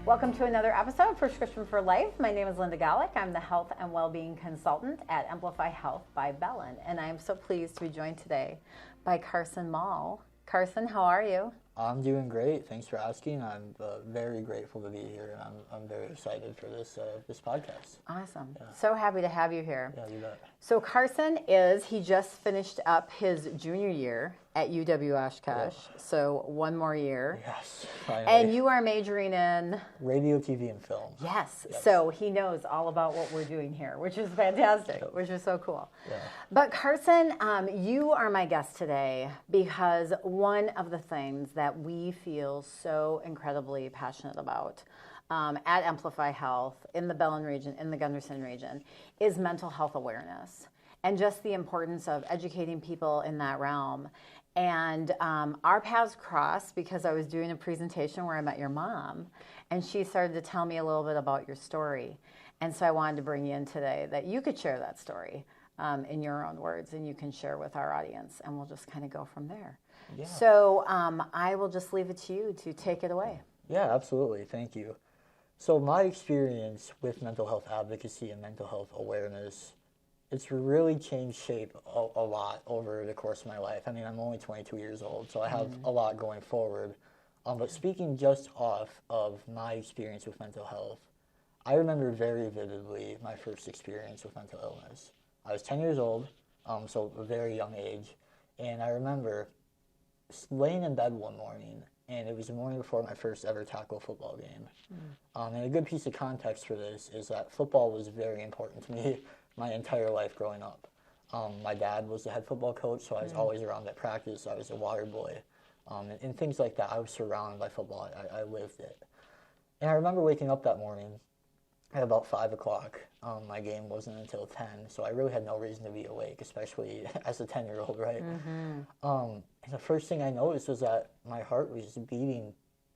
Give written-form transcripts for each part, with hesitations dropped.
Welcome to another episode of Prescription for Life. My name is Linda Golik. I'm the Health and Wellbeing Consultant at Emplify Health by Bellin, and I am so pleased to be joined today by Carson Molle. Carson, how are you? I'm doing great. Thanks for asking. I'm very grateful to be here, and I'm very excited for this podcast. Awesome. Yeah. So happy to have you here. Yeah, you bet. So Carson he just finished up his junior year at UW Oshkosh, so one more year. Yes, finally. And you are majoring in? Radio, TV, and film. Yes, so he knows all about what we're doing here, which is fantastic, which is so cool. Yeah. But Carson, you are my guest today because one of the things that we feel so incredibly passionate about at Emplify Health in the Bellin region, in the Gunderson region, is mental health awareness and just the importance of educating people in that realm. And our paths crossed because I was doing a presentation where I met your mom, and she started to tell me a little bit about your story. And so I wanted to bring you in today that you could share that story in your own words, and you can share with our audience, and we'll just kind of go from there. Yeah. So I will just leave it to you to take it away. Yeah, absolutely. Thank you. So my experience with mental health advocacy and mental health awareness, it's really changed shape a lot over the course of my life. I mean, I'm only 22 years old, so I have a lot going forward. But speaking just off of my experience with mental health, I remember very vividly my first experience with mental illness. I was 10 years old, so a very young age, and I remember laying in bed one morning, and it was the morning before my first ever tackle football game. And a good piece of context for this is that football was very important to me my entire life growing up. My dad was the head football coach, so I was always around at practice. I was a water boy, and things like that. I was surrounded by football. I lived it. And I remember waking up that morning at about 5 o'clock. My game wasn't until 10, so I really had no reason to be awake, especially as a 10-year-old, right? And the first thing I noticed was that my heart was beating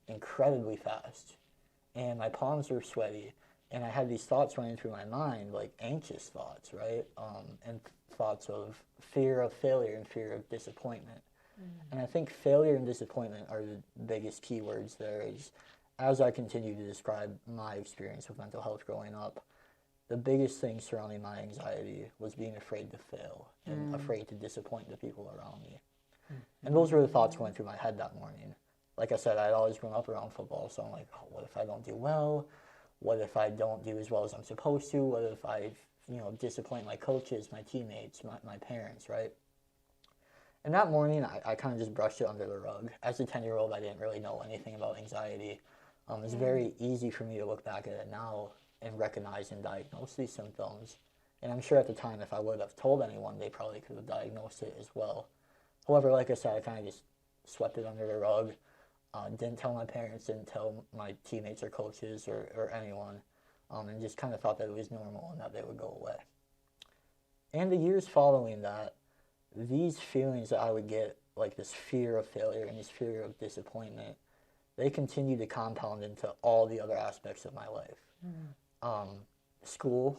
incredibly fast, and my palms were sweaty. And I had these thoughts running through my mind, like anxious thoughts, right? And thoughts of fear of failure and fear of disappointment. And I think failure and disappointment are the biggest keywords there. Is, as I continue to describe my experience with mental health growing up, the biggest thing surrounding my anxiety was being afraid to fail and afraid to disappoint the people around me. And those were the thoughts going through my head that morning. Like I said, I'd always grown up around football, so I'm like, oh, what if I don't do well? What if I don't do as well as I'm supposed to? What if I, disappoint my coaches, my teammates, my parents, right? And that morning, I kind of just brushed it under the rug. As a 10-year-old, I didn't really know anything about anxiety. It's very easy for me to look back at it now and recognize and diagnose these symptoms. And I'm sure at the time, if I would have told anyone, they probably could have diagnosed it as well. However, like I said, I kind of just swept it under the rug. Didn't tell my parents, didn't tell my teammates or coaches or anyone, and just kind of thought that it was normal and that they would go away. And the years following that, these feelings that I would get, like this fear of failure and this fear of disappointment, they continued to compound into all the other aspects of my life. School,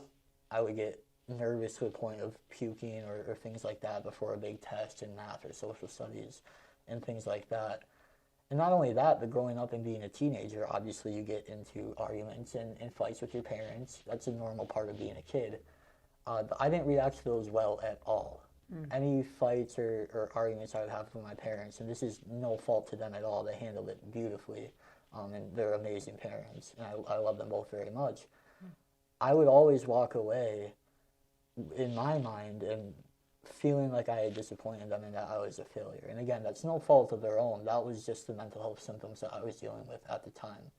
I would get nervous to the point of puking or things like that before a big test in math or social studies and things like that. And not only that, but growing up and being a teenager, obviously you get into arguments and fights with your parents. That's a normal part of being a kid. But I didn't react to those well at all. Any fights or arguments I would have with my parents, and this is no fault to them at all, they handled it beautifully, and they're amazing parents, and I love them both very much. I would always walk away, in my mind, and feeling like I had disappointed them and that I was a failure. And again, that's no fault of their own. That was just the mental health symptoms that I was dealing with at the time.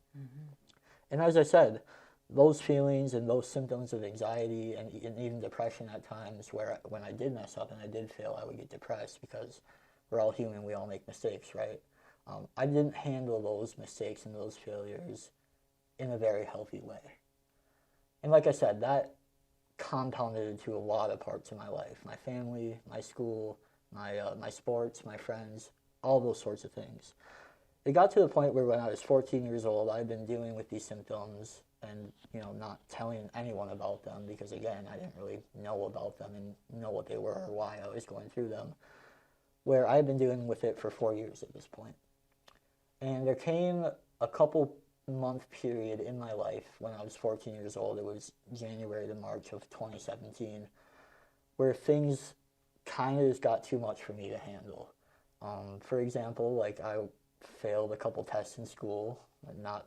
And as I said, those feelings and those symptoms of anxiety and even depression at times when I did mess up and I did fail, I would get depressed because we're all human, we all make mistakes, right? I didn't handle those mistakes and those failures in a very healthy way. And like I said, that compounded into a lot of parts of my life. My family, my school, my sports, my friends, all those sorts of things. It got to the point where when I was 14 years old, I'd been dealing with these symptoms and, not telling anyone about them because, again, I didn't really know about them and know what they were or why I was going through them, where I had been dealing with it for 4 years at this point. And there came a couple month period in my life when I was 14 years old. It was January to March of 2017, where things kind of just got too much for me to handle. For example, like I failed a couple tests in school. Not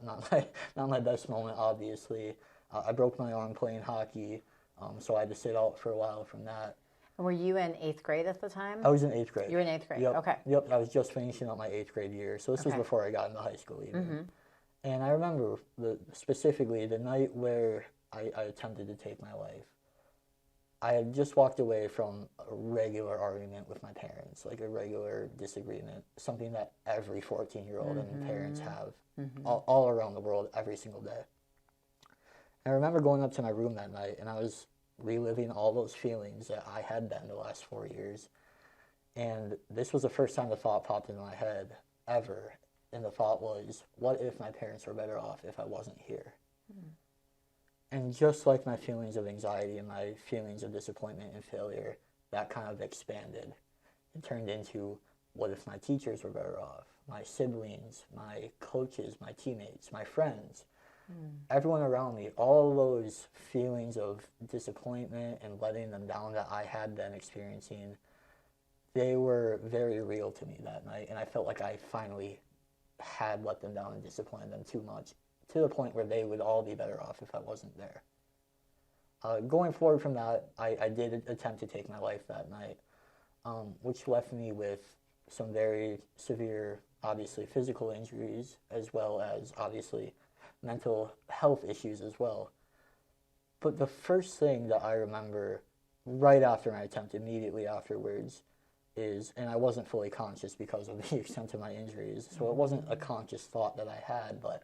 my best moment, obviously. I broke my arm playing hockey, so I had to sit out for a while from that. And were you in 8th grade at the time? I was in 8th grade. You were in 8th grade, Yep. okay. Yep, I was just finishing up my 8th grade year, so this was before I got into high school even. And I remember specifically the night where I attempted to take my life. I had just walked away from a regular argument with my parents, like a regular disagreement, something that every 14-year-old and parents have all around the world every single day. And I remember going up to my room that night, and I was reliving all those feelings that I had been the last 4 years. And this was the first time the thought popped into my head ever. And the thought was, what if my parents were better off if I wasn't here? And just like my feelings of anxiety and my feelings of disappointment and failure, that kind of expanded. It turned into, what if my teachers were better off? My siblings, my coaches, my teammates, my friends, everyone around me, all those feelings of disappointment and letting them down that I had been experiencing, they were very real to me that night. And I felt like I finally had let them down and disappointed them too much, to the point where they would all be better off if I wasn't there. Going forward from that, I did attempt to take my life that night, which left me with some very severe, obviously, physical injuries, as well as, obviously, mental health issues as well. But the first thing that I remember right after my attempt, immediately afterwards, is, and I wasn't fully conscious because of the extent of my injuries, so it wasn't a conscious thought that I had, but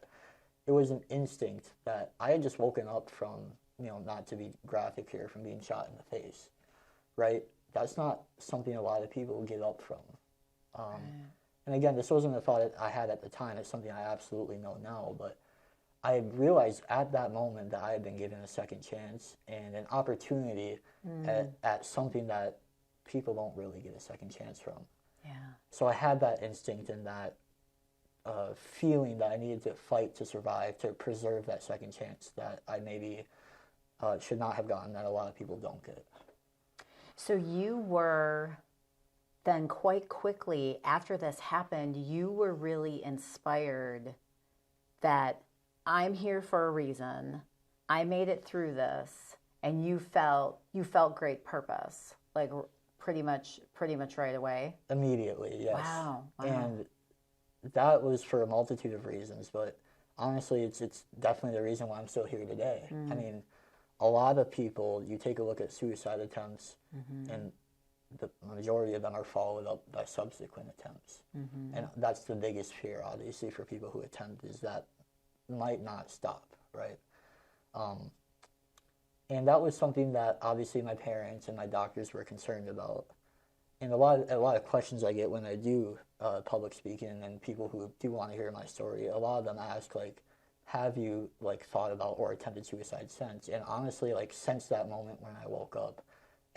it was an instinct that I had just woken up from, not to be graphic here, from being shot in the face, right? That's not something a lot of people get up from. And again, this wasn't a thought that I had at the time. It's something I absolutely know now, but I realized at that moment that I had been given a second chance and an opportunity at something that people don't really get a second chance from. Yeah. So I had that instinct and that feeling that I needed to fight to survive, to preserve that second chance that I maybe should not have gotten, that a lot of people don't get. So you were then quite quickly after this happened, you were really inspired that I'm here for a reason. I made it through this, and you felt great purpose, like pretty much right away. Immediately, yes. Wow. And that was for a multitude of reasons, but honestly, it's definitely the reason why I'm still here today. I mean, a lot of people, you take a look at suicide attempts, and the majority of them are followed up by subsequent attempts. And that's the biggest fear, obviously, for people who attempt, is that might not stop, right? And that was something that obviously my parents and my doctors were concerned about. And a lot of questions I get when I do public speaking, and people who do want to hear my story, a lot of them ask, like, have you thought about or attempted suicide since? And honestly, since that moment when I woke up,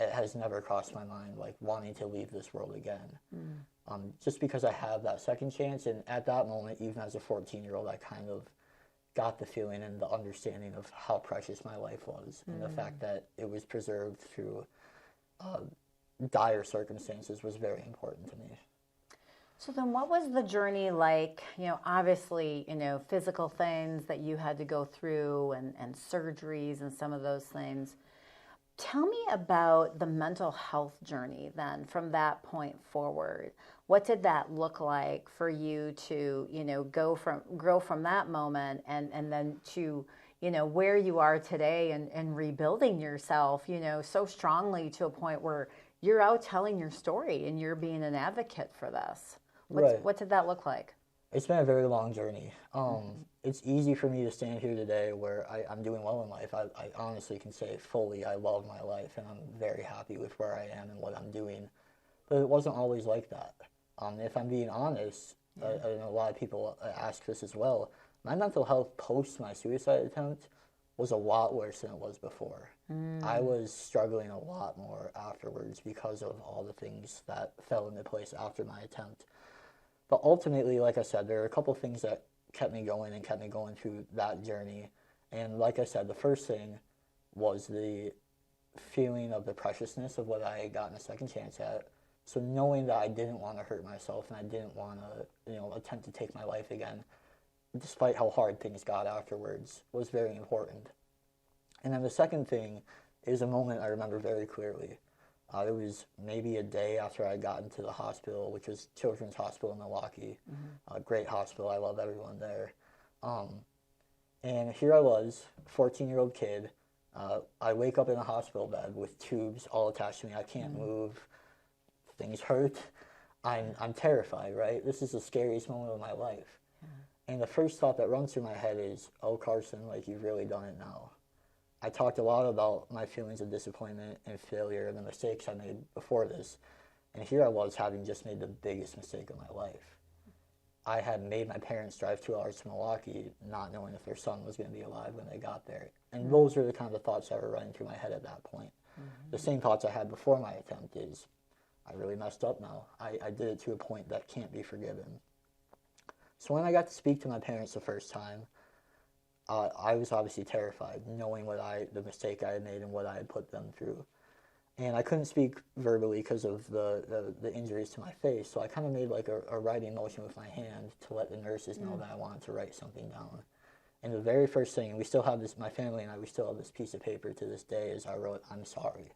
it has never crossed my mind wanting to leave this world again. Just because I have that second chance, and at that moment, even as a 14-year-old, I kind of got the feeling and the understanding of how precious my life was, and the fact that it was preserved through dire circumstances was very important to me. So then what was the journey like? Obviously, physical things that you had to go through and surgeries and some of those things. Tell me about the mental health journey then from that point forward. What did that look like for you to, grow from that moment and then to, where you are today and rebuilding yourself, so strongly to a point where you're out telling your story and you're being an advocate for this. What did that look like? It's been a very long journey. It's easy for me to stand here today where I'm doing well in life. I honestly can say fully I love my life, and I'm very happy with where I am and what I'm doing. But it wasn't always like that. If I'm being honest, I know a lot of people ask this as well, my mental health post my suicide attempt was a lot worse than it was before. I was struggling a lot more afterwards because of all the things that fell into place after my attempt. But ultimately, like I said, there are a couple things that kept me going and kept me going through that journey. And like I said, the first thing was the feeling of the preciousness of what I had gotten a second chance at. So knowing that I didn't want to hurt myself and I didn't want to, attempt to take my life again, despite how hard things got afterwards, was very important. And then the second thing is a moment I remember very clearly. It was maybe a day after I got into the hospital, which was Children's Hospital in Milwaukee. A great hospital. I love everyone there. And here I was, 14-year-old kid. I wake up in a hospital bed with tubes all attached to me. I can't move. Things hurt. I'm terrified, right? This is the scariest moment of my life. And the first thought that runs through my head is, oh, Carson, like, you've really done it now. I talked a lot about my feelings of disappointment and failure and the mistakes I made before this. And here I was, having just made the biggest mistake of my life. I had made my parents drive 2 hours to Milwaukee, not knowing if their son was going to be alive when they got there. And those were the kind of thoughts that were running through my head at that point. The same thoughts I had before my attempt is, I really messed up now. I did it to a point that can't be forgiven. So when I got to speak to my parents the first time, I was obviously terrified, knowing the mistake I had made and what I had put them through. And I couldn't speak verbally because of the injuries to my face, so I kind of made like a writing motion with my hand to let the nurses know that I wanted to write something down. And the very first thing, we still have this, my family and I, we still have this piece of paper to this day, is I wrote, "I'm sorry."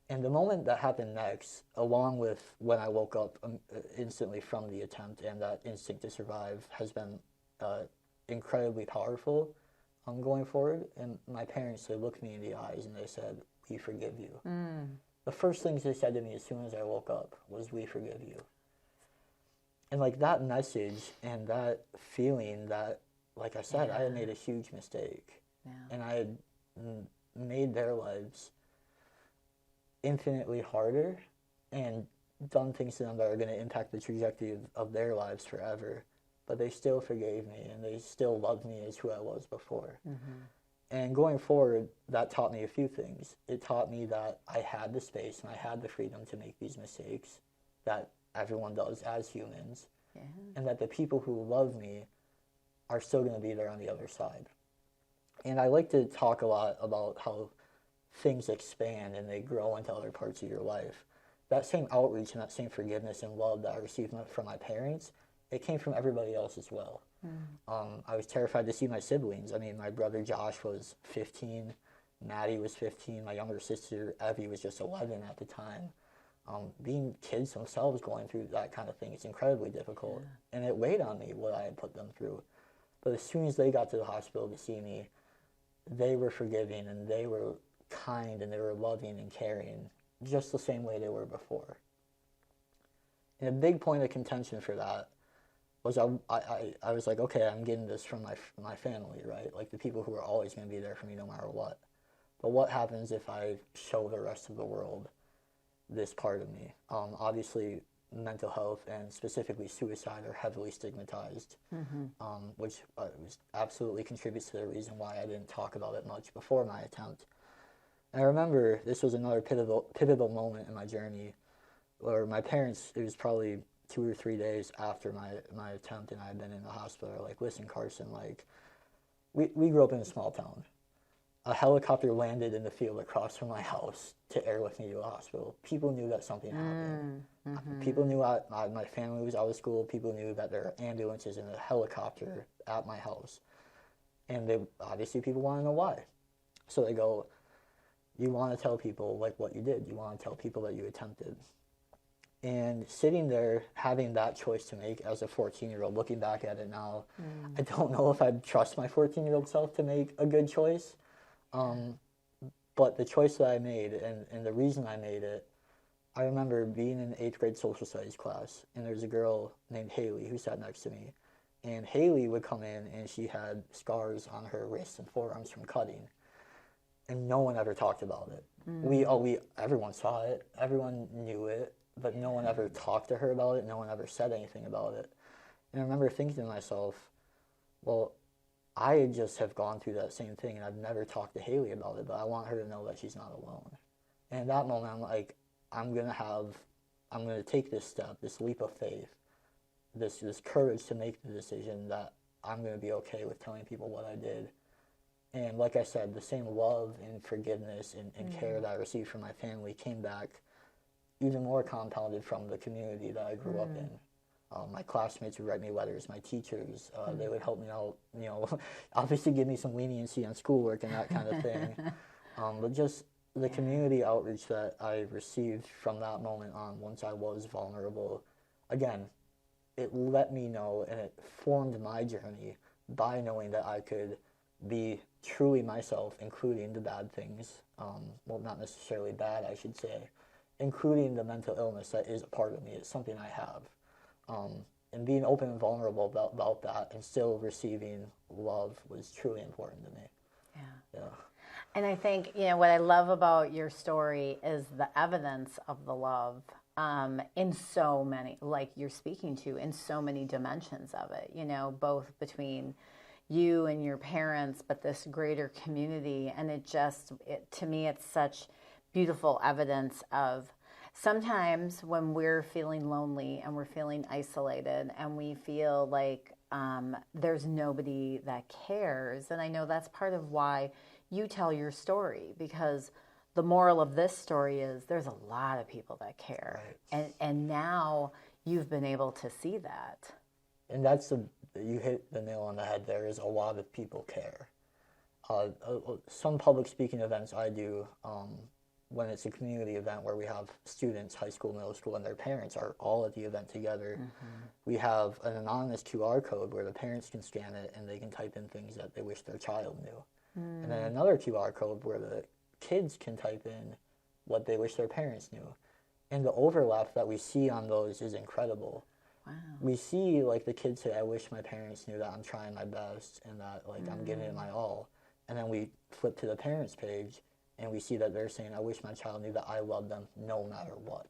And the moment that happened next, along with when I woke up instantly from the attempt and that instinct to survive, has been incredibly powerful going forward. And my parents, they looked me in the eyes and they said, "We forgive you." The first things they said to me as soon as I woke up was, "We forgive you." And like that message and that feeling that, like I said, I had made a huge mistake. And I had made their lives infinitely harder and done things to them that are going to impact the trajectory of their lives forever. But they still forgave me and they still loved me as who I was before. And going forward, that taught me a few things. It taught me that I had the space and I had the freedom to make these mistakes that everyone does as humans, and that the people who love me are still going to be there on the other side. And I like to talk a lot about how things expand and they grow into other parts of your life. That same outreach and that same forgiveness and love that I received from my parents, it came from everybody else as well. I was terrified to see my siblings. I mean, my brother Josh was 15, Maddie was 15, my younger sister Evie was just 11 at the time. Being kids themselves going through that kind of thing, it's incredibly difficult. And it weighed on me what I had put them through. But as soon as they got to the hospital to see me, they were forgiving and they were kind and they were loving and caring, just the same way they were before. And a big point of contention for that was I was like, okay, I'm getting this from my family, right? Like the people who are always going to be there for me no matter what. But what happens if I show the rest of the world this part of me? Obviously, mental health and specifically suicide are heavily stigmatized, which absolutely contributes to the reason why I didn't talk about it much before my attempt. And I remember this was another pivotal moment in my journey where my parents, it was probably 2 or 3 days after my attempt and I had been in the hospital, are like, "Listen, Carson, like, we grew up in a small town. A helicopter landed in the field across from my house to airlift me to a hospital. People knew that something happened. People knew my family was out of school. People knew that there are ambulances and a helicopter at my house. And obviously people want to know why. So they go, you want to tell people like what you did. You want to tell people that you attempted." And sitting there, having that choice to make as a 14-year-old, looking back at it now, I don't know if I'd trust my 14-year-old self to make a good choice. But the choice that I made and the reason I made it, I remember being in 8th grade social studies class, and there's a girl named Haley who sat next to me. And Haley would come in, and she had scars on her wrists and forearms from cutting. And no one ever talked about it. Everyone saw it, everyone knew it, but no one ever talked to her about it, no one ever said anything about it. And I remember thinking to myself, well, I just have gone through that same thing, and I've never talked to Haley about it, but I want her to know that she's not alone. And at that moment, I'm like, I'm going to take this step, this leap of faith, this courage to make the decision that I'm going to be okay with telling people what I did. And like I said, the same love and forgiveness and care that I received from my family came back even more compounded from the community that I grew up in. My classmates would write me letters, my teachers, they would help me out, obviously give me some leniency on schoolwork and that kind of thing. But just the community outreach that I received from that moment on, once I was vulnerable, again, it let me know and it formed my journey by knowing that I could be truly myself, including the bad things, well, not necessarily bad, I should say, including the mental illness that is a part of me. It's something I have. And being open and vulnerable about that and still receiving love was truly important to me. Yeah. And I think, what I love about your story is the evidence of the love in so many, like you're speaking to, in so many dimensions of it, both between you and your parents, but this greater community. And to me, it's such beautiful evidence of sometimes when we're feeling lonely and we're feeling isolated and we feel like there's nobody that cares. And I know that's part of why you tell your story, because the moral of this story is there's a lot of people that care. Right. And now you've been able to see that. And you hit the nail on the head. There is a lot of people care. Some public speaking events I do, when it's a community event where we have students, high school, middle school, and their parents are all at the event together, we have an anonymous QR code where the parents can scan it and they can type in things that they wish their child knew. And then another QR code where the kids can type in what they wish their parents knew. And the overlap that we see on those is incredible. Wow. We see, like, the kids say, I wish my parents knew that I'm trying my best and that, like, I'm giving it my all. And then we flip to the parents' page and we see that they're saying, I wish my child knew that I love them no matter what.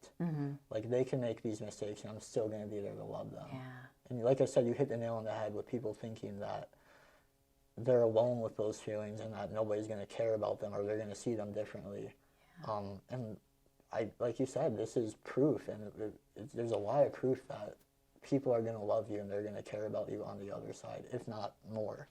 Like, they can make these mistakes and I'm still going to be there to love them. Yeah. And like I said, you hit the nail on the head with people thinking that they're alone with those feelings and that nobody's going to care about them or they're going to see them differently. Yeah. And like you said, this is proof, and there's a lot of proof that people are going to love you and they're going to care about you on the other side, if not more.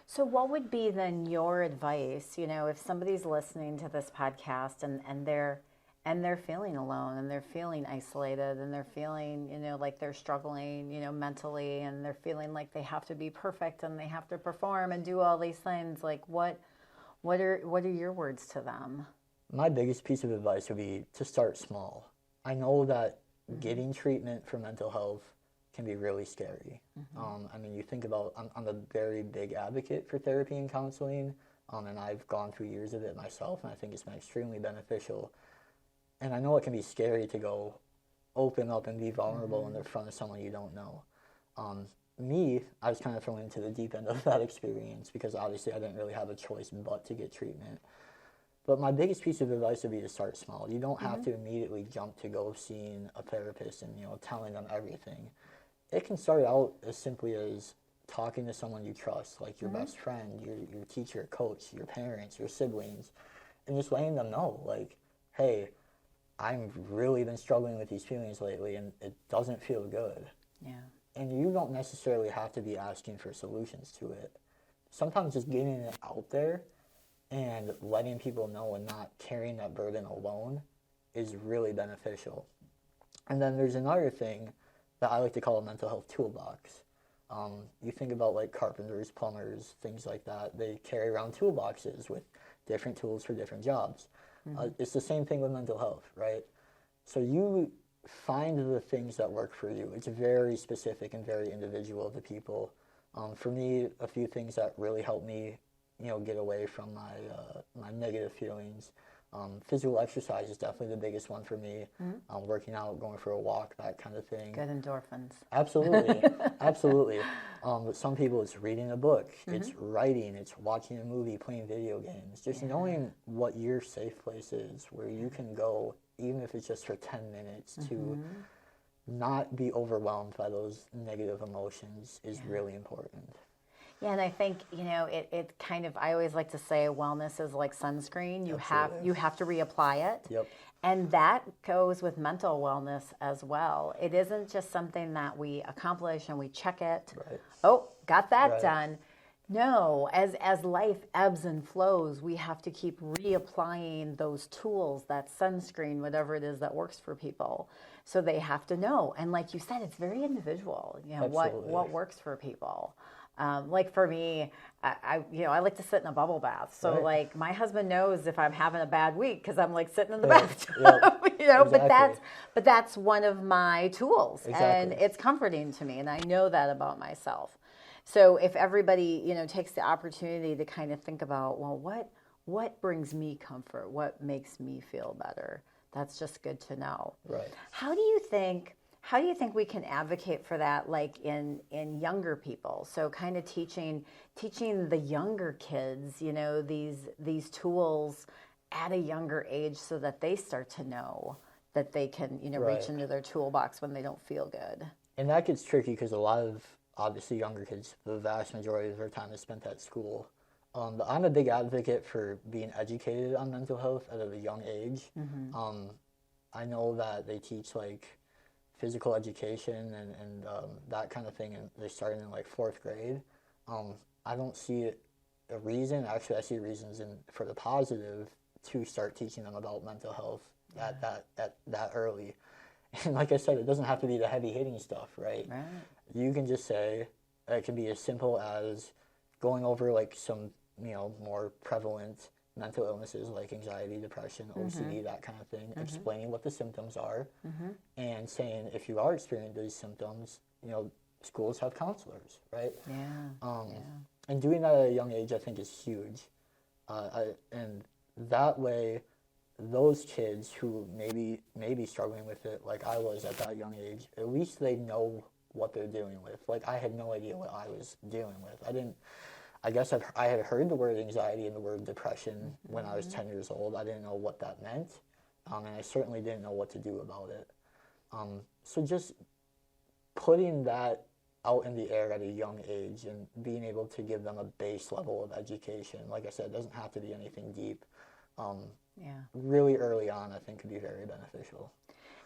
So what would be then your advice, if somebody's listening to this podcast and they're feeling alone and they're feeling isolated and they're feeling, like they're struggling, mentally, and they're feeling like they have to be perfect and they have to perform and do all these things, like what are your words to them? My biggest piece of advice would be to start small. I know that getting treatment for mental health can be really scary. I mean, you think about, I'm a very big advocate for therapy and counseling, and I've gone through years of it myself, and I think it's been extremely beneficial. And I know it can be scary to go open up and be vulnerable in the front of someone you don't know. I was kind of thrown into the deep end of that experience because obviously I didn't really have a choice but to get treatment. But my biggest piece of advice would be to start small. You don't have to immediately jump to go seeing a therapist and, telling them everything. It can start out as simply as talking to someone you trust, like your best friend, your teacher, coach, your parents, your siblings, and just letting them know, like, hey, I've really been struggling with these feelings lately and it doesn't feel good. Yeah. And you don't necessarily have to be asking for solutions to it. Sometimes just getting it out there and letting people know and not carrying that burden alone is really beneficial. And then there's another thing that I like to call a mental health toolbox. You think about like carpenters, plumbers, things like that. They carry around toolboxes with different tools for different jobs. It's the same thing with mental health, right? So you find the things that work for you. It's very specific and very individual to people. For me, a few things that really helped me, get away from my negative feelings. Physical exercise is definitely the biggest one for me. Working out, going for a walk, that kind of thing. Good endorphins. Absolutely, absolutely. But some people, it's reading a book, it's writing, it's watching a movie, playing video games. Just knowing what your safe place is, where you can go, even if it's just for 10 minutes, to not be overwhelmed by those negative emotions is really important. Yeah, and I think, it kind of, I always like to say wellness is like sunscreen. You have to reapply it. Yep. And that goes with mental wellness as well. It isn't just something that we accomplish and we check it. Right. Oh, got that done. No, as life ebbs and flows, we have to keep reapplying those tools, that sunscreen, whatever it is that works for people. So they have to know. And like you said, it's very individual, what works for people. Like for me, I like to sit in a bubble bath. So like my husband knows if I'm having a bad week because I'm like sitting in the bathtub, exactly. but that's one of my tools, and it's comforting to me, and I know that about myself. So if everybody, takes the opportunity to kind of think about, well, what brings me comfort? What makes me feel better? That's just good to know. Right. How do you think we can advocate for that, like in younger people? So kind of teaching the younger kids, these tools at a younger age so that they start to know that they can, reach into their toolbox when they don't feel good. And that gets tricky because a lot of, obviously, younger kids, the vast majority of their time is spent at school. But I'm a big advocate for being educated on mental health at a young age. Mm-hmm. I know that they teach like physical education and that kind of thing, and they're starting in like 4th grade. I don't see a reason. Actually, I see reasons for the positive to start teaching them about mental health at that early. And like I said, it doesn't have to be the heavy hitting stuff, right? You can just say, it can be as simple as going over like some, more prevalent mental illnesses like anxiety, depression, OCD, that kind of thing, explaining what the symptoms are, and saying if you are experiencing these symptoms, schools have counselors, right? And doing that at a young age, I think, is huge. And that way, those kids who maybe struggling with it like I was at that young age, at least they know what they're dealing with. Like, I had no idea what I was dealing with. I guess I had heard the word anxiety and the word depression when I was 10 years old. I didn't know what that meant, and I certainly didn't know what to do about it. So just putting that out in the air at a young age and being able to give them a base level of education, like I said, it doesn't have to be anything deep. Really early on, I think, could be very beneficial.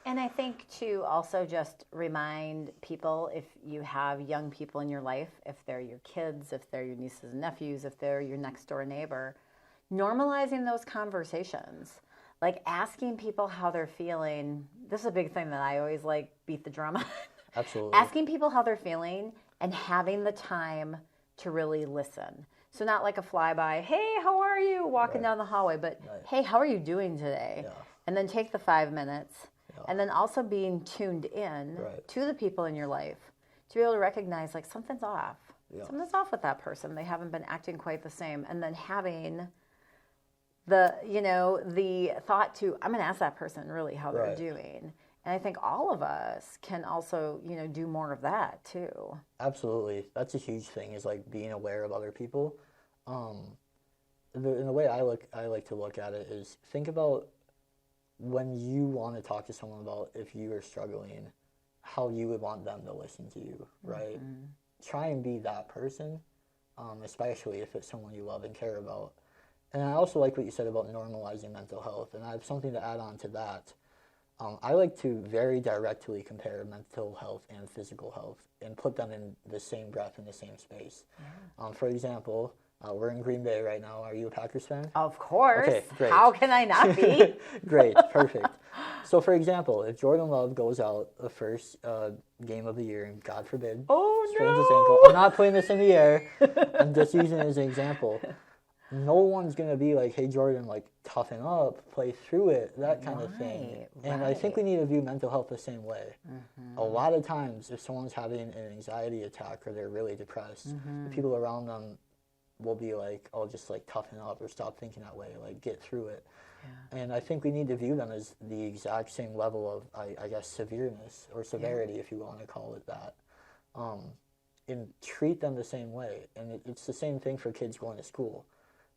And I think to also just remind people, if you have young people in your life, if they're your kids, if they're your nieces and nephews, if they're your next door neighbor, normalizing those conversations, like asking people how they're feeling. This is a big thing that I always like beat the drum on. Absolutely. Asking people how they're feeling and having the time to really listen. So not like a flyby, hey, how are you, walking down the hallway, but hey, how are you doing today? And then take the 5 minutes. And then also being tuned in to the people in your life to be able to recognize, like, something's off. Something's off with that person. They haven't been acting quite the same. And then having the thought to, I'm going to ask that person really how they're doing. And I think all of us can also, do more of that too. Absolutely. That's a huge thing, is like being aware of other people. In the way I like to look at it is, think about when you want to talk to someone about if you are struggling, how you would want them to listen to you, right? Try and be that person, especially if it's someone you love and care about. And I also like what you said about normalizing mental health, and I have something to add on to that. I like to very directly compare mental health and physical health and put them in the same breath, in the same space. For example, we're in Green Bay right now. Are you a Packers fan? Of course. Okay, great. How can I not be? Great, perfect. So, for example, if Jordan Love goes out the first game of the year and, God forbid, strains his ankle, I'm not putting this in the air. I'm just using it as an example. No one's going to be like, hey, Jordan, like, toughen up, play through it, that kind of thing. And I think we need to view mental health the same way. A lot of times, if someone's having an anxiety attack or they're really depressed, the people around them will be like, oh, just like toughen up or stop thinking that way, like get through it. And I think we need to view them as the exact same level of, I guess, severeness or severity, if you want to call it that. And treat them the same way. And it's the same thing for kids going to school.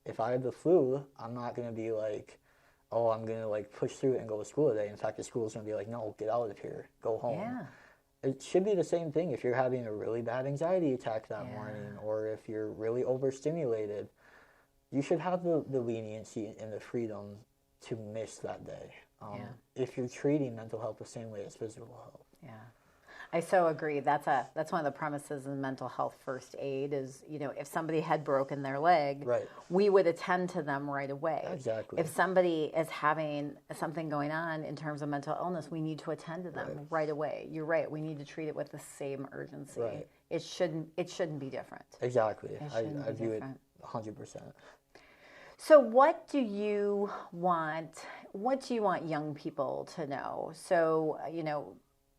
If I have the flu, I'm not going to be like, oh, I'm going to like push through it and go to school today. In fact, the school's going to be like, no, get out of here, go home. It should be the same thing if you're having a really bad anxiety attack that morning, or if you're really overstimulated. You should have the leniency and the freedom to miss that day. If you're treating mental health the same way as physical health. I so agree. That's one of the premises in mental health first aid is, if somebody had broken their leg, Right. we would attend to them right away. Exactly. If somebody is having something going on in terms of mental illness, we need to attend to them right away. You're right. We need to treat it with the same urgency. Right. It shouldn't be different. Exactly. I view it 100%. So what do you want young people to know? So,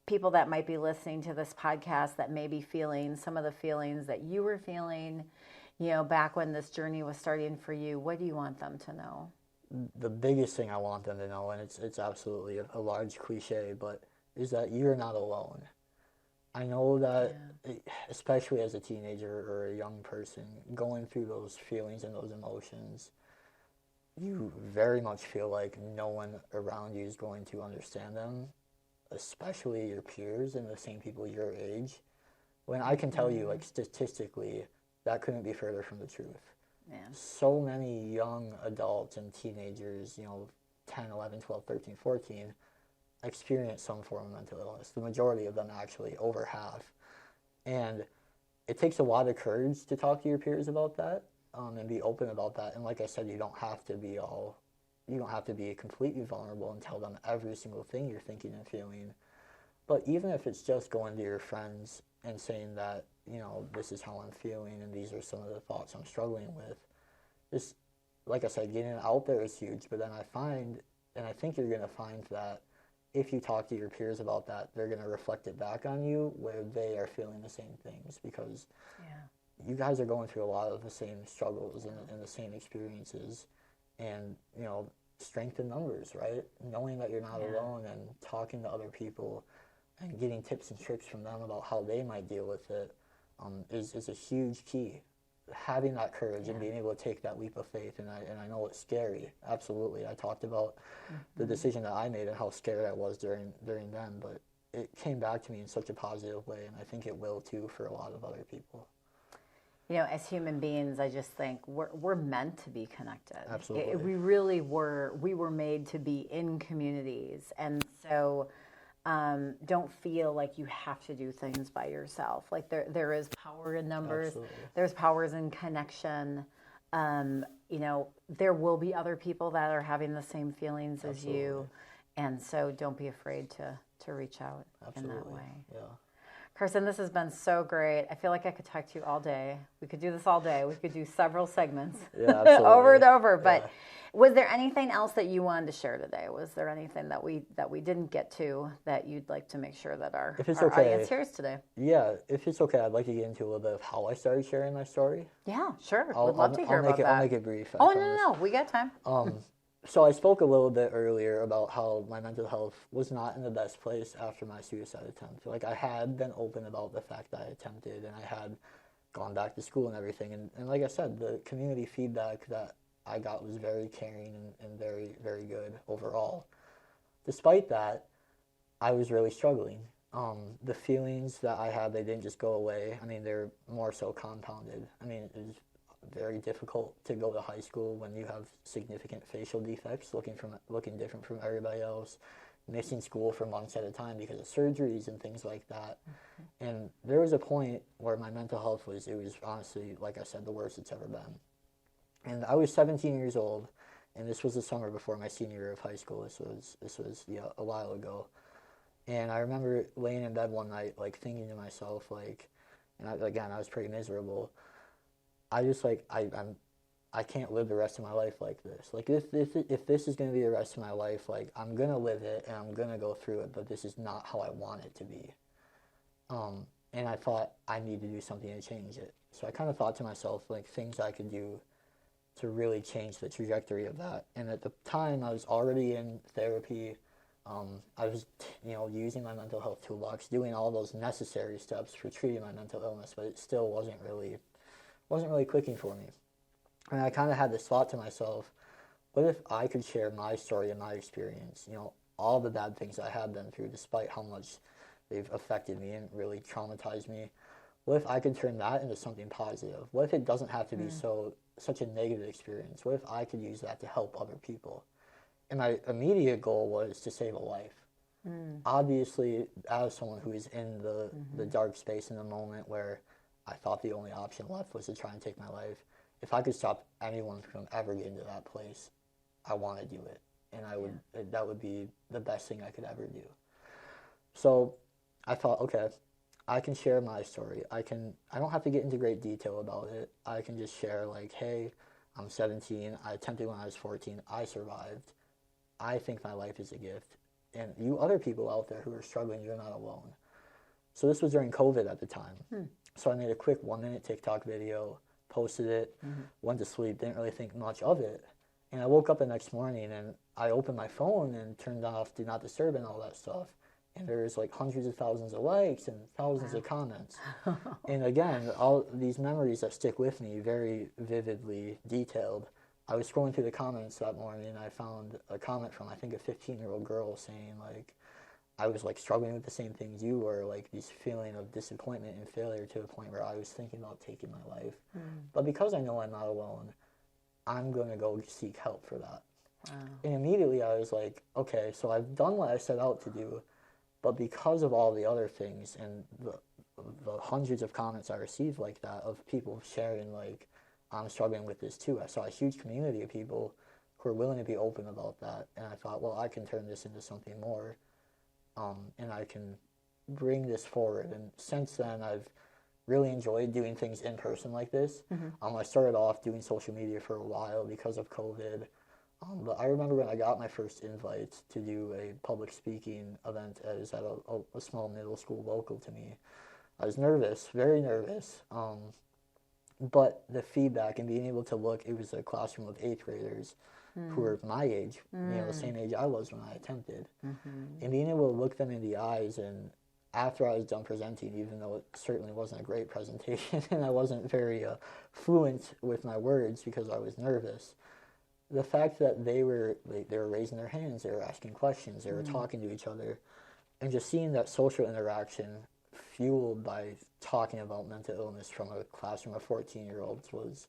people that might be listening to this podcast that may be feeling some of the feelings that you were feeling, back when this journey was starting for you, what do you want them to know? The biggest thing I want them to know, and it's absolutely a large cliche, but is that you're not alone. I know that, especially as a teenager or a young person, going through those feelings and those emotions, you very much feel like no one around you is going to understand them, especially your peers and the same people your age. When I can tell you, like, statistically, that couldn't be further from the truth. Man. So many young adults and teenagers, 10, 11, 12, 13, 14, experience some form of mental illness. The majority of them actually, over half. And it takes a lot of courage to talk to your peers about that, and be open about that. And like I said, you don't have to be completely vulnerable and tell them every single thing you're thinking and feeling. But even if it's just going to your friends and saying that, this is how I'm feeling and these are some of the thoughts I'm struggling with, just, like I said, getting it out there is huge. But then I think you're going to find that if you talk to your peers about that, they're going to reflect it back on you where they are feeling the same things, because you guys are going through a lot of the same struggles and the same experiences. And, strength in numbers, right? Knowing that you're not alone and talking to other people and getting tips and tricks from them about how they might deal with it is a huge key. Having that courage and being able to take that leap of faith, and I know it's scary, absolutely. I talked about the decision that I made and how scared I was during then, but it came back to me in such a positive way, and I think it will too for a lot of other people. As human beings, I just think we're meant to be connected. Absolutely. We really were. We were made to be in communities, and so don't feel like you have to do things by yourself. Like there is power in numbers. Absolutely. There's powers in connection. There will be other people that are having the same feelings as you, and so don't be afraid to reach out in that way. Yeah. Carson, this has been so great. I feel like I could talk to you all day. We could do this all day. We could do several segments over and over. But was there anything else that you wanted to share today? Was there anything that we didn't get to that you'd like to make sure that our audience hears today? Yeah, if it's okay, I'd like to get into a little bit of how I started sharing my story. Yeah, sure. Would love to hear about that. I'll make it brief. No. We got time. So I spoke a little bit earlier about how my mental health was not in the best place after my suicide attempt. Like, I had been open about the fact that I attempted, and I had gone back to school and everything. And like I said, the community feedback that I got was very caring and very, very good overall. Despite that, I was really struggling. The feelings that I had, they didn't just go away. I mean, they're more so compounded. I mean, it was very difficult to go to high school when you have significant facial defects, looking different from everybody else, missing school for months at a time because of surgeries and things like that. Mm-hmm. And there was a point where my mental health was honestly, like I said, the worst it's ever been. And I was 17 years old, and this was the summer before my senior year of high school. This was a while ago. And I remember laying in bed one night, like, thinking to myself, like, and I was pretty miserable. I just, like, I can't live the rest of my life like this. Like, if this is going to be the rest of my life, like, I'm going to live it and I'm going to go through it, but this is not how I want it to be. And I thought I need to do something to change it. So I kind of thought to myself, like, things I could do to really change the trajectory of that. And at the time, I was already in therapy. I was, using my mental health toolbox, doing all those necessary steps for treating my mental illness, but it still wasn't really clicking for me. And I kind of had this thought to myself, what if I could share my story and my experience, all the bad things I have been through, despite how much they've affected me and really traumatized me. What if I could turn that into something positive? What if it doesn't have to be such a negative experience? What if I could use that to help other people? And my immediate goal was to save a life. Obviously, as someone who is in the dark space in the moment where I thought the only option left was to try and take my life, if I could stop anyone from ever getting to that place, I want to do it. And that would be the best thing I could ever do. So I thought, okay, I can share my story. I don't have to get into great detail about it. I can just share like, hey, I'm 17. I attempted when I was 14. I survived. I think my life is a gift. And you other people out there who are struggling, you're not alone. So this was during COVID at the time. So I made a quick 1-minute TikTok video, posted it, went to sleep, didn't really think much of it. And I woke up the next morning and I opened my phone and turned off Do Not Disturb and all that stuff. And there's like hundreds of thousands of likes and thousands of comments. And again, all these memories that stick with me, very vividly detailed. I was scrolling through the comments that morning and I found a comment from, I think, a 15-year-old girl saying, like, I was like struggling with the same things you were, like this feeling of disappointment and failure to a point where I was thinking about taking my life. But because I know I'm not alone, I'm going to go seek help for that. And immediately I was like, okay, so I've done what I set out to do, but because of all the other things and the hundreds of comments I received like that of people sharing like, I'm struggling with this too. I saw a huge community of people who are willing to be open about that. And I thought, well, I can turn this into something more. And I can bring this forward. And since then, I've really enjoyed doing things in person like this. I started off doing social media for a while because of COVID. But I remember when I got my first invite to do a public speaking event. It was at a small middle school local to me. I was nervous, very nervous. But the feedback and being able to look, it was a classroom of 8th graders who were my age, the same age I was when I attempted. And being able to look them in the eyes, and after I was done presenting, even though it certainly wasn't a great presentation and I wasn't very fluent with my words because I was nervous, the fact that they were raising their hands, they were asking questions, they were talking to each other, and just seeing that social interaction fueled by talking about mental illness from a classroom of 14-year-olds was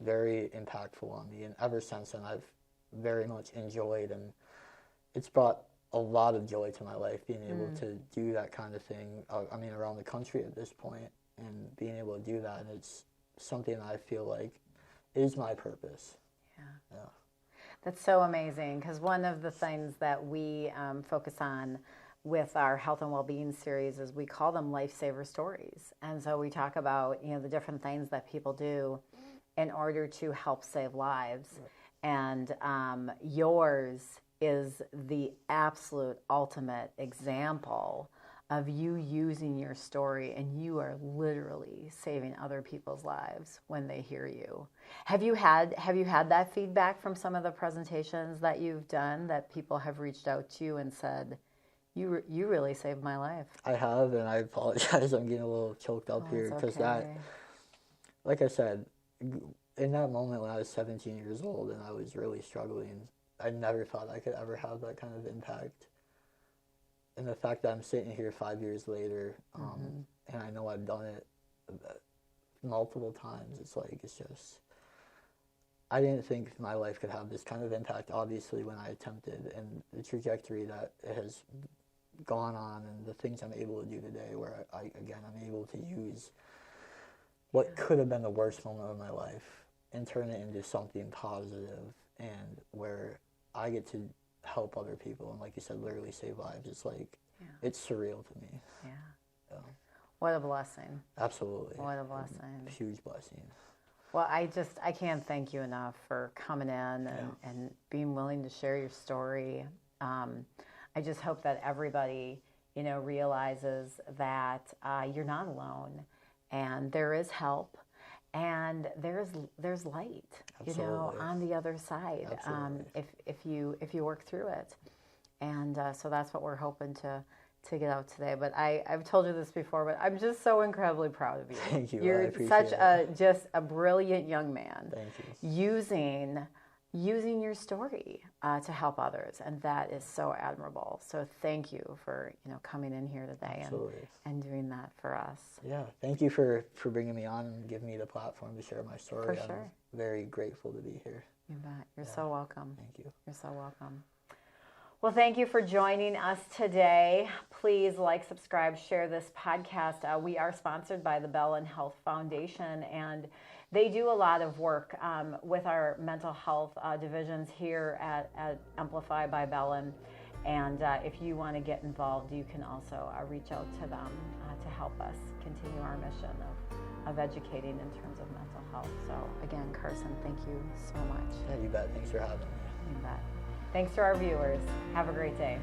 very impactful on me. And ever since then, I've very much enjoyed, and it's brought a lot of joy to my life being able to do that kind of thing. I mean, around the country at this point, and being able to do that, and it's something I feel like is my purpose. Yeah. That's so amazing, because one of the things that we focus on with our health and well-being series is we call them Lifesaver stories. And so we talk about, the different things that people do in order to help save lives. And yours is the absolute ultimate example of you using your story, and you are literally saving other people's lives when they hear you. Have you had that feedback from some of the presentations that you've done, that people have reached out to you and said, you really saved my life? I have, and I apologize. I'm getting a little choked up here because that, like I said, in that moment when I was 17 years old and I was really struggling, I never thought I could ever have that kind of impact. And the fact that I'm sitting here 5 years later, and I know I've done it multiple times, it's just, I didn't think my life could have this kind of impact, obviously, when I attempted, and the trajectory that it has gone on and the things I'm able to do today, where I'm able to use what could have been the worst moment of my life and turn it into something positive, and where I get to help other people and, like you said, literally save lives. It's it's surreal to me. Yeah. What a blessing. Absolutely. What a blessing. Huge blessing. Well, I can't thank you enough for coming in and being willing to share your story. I just hope that everybody, realizes that you're not alone, and there is help, and there's light, Absolutely. on the other side, if you work through it. And so that's what we're hoping to get out today. But I've told you this before, but I'm just so incredibly proud of you. Thank you. You're such just a brilliant young man. Thank you. Using your story to help others, and that is so admirable. So thank you for coming in here today and doing that for us. Yeah, thank you for bringing me on and giving me the platform to share my story. For sure. I'm very grateful to be here. You bet. You're so welcome. Thank you. You're so welcome. Well, thank you for joining us today. Please like, subscribe, share this podcast. We are sponsored by the Bellin Health Foundation, and they do a lot of work with our mental health divisions here at Emplify by Bellin. And if you want to get involved, you can also reach out to them to help us continue our mission of educating in terms of mental health. So again, Carson, thank you so much. Yeah, you bet. Thanks for having me. You bet. Thanks to our viewers. Have a great day.